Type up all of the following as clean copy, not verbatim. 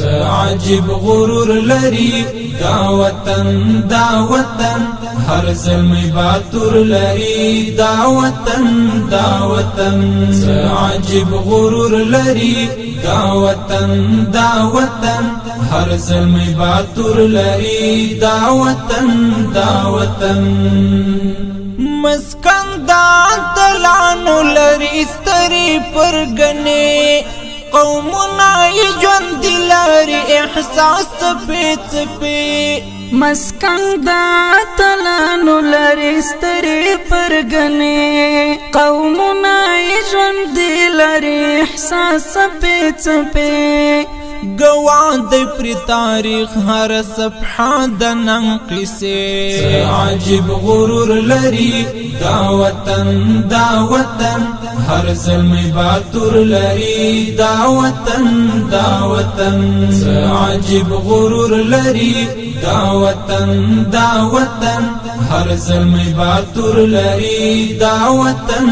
عجب غرور لري دا وطن هر زلمی باتور لري دا وطن عجب غرور لري دا وطن هر زلمی باتور لري دا وطن مسکن دا دلانو لري ستري پرگنه قومنا ژوند لري احساس څپې مسکن دا تلانو لري ستري پرگنه قومنا ژوند لري احساس څپې گواه دی پر تاریخ هر صفحه د نن قصه عجب غرور لري دا وطن هر زلمی باتور لري دا وطن عجب غرور لري دا وطن هر زلمی باتور لري دا وطن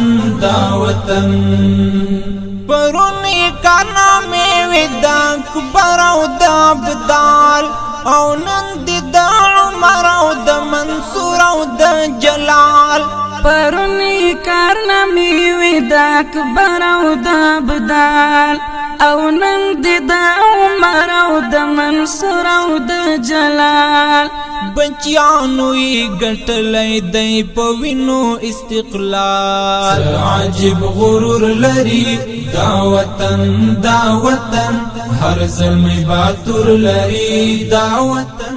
پرونی کانا میوی دا اکبر او دا عبدال او نندی دا عمر او دا منصور او دا جلال پرونی کارنا میوی دا اکبر او دا عبدال او نندی دا عمر او دا منصور او دا جلال بچیانوی گٹلی دی پوینو استقلال عجب غرور لري دا وطن هر زلمی باتور لري دا وطن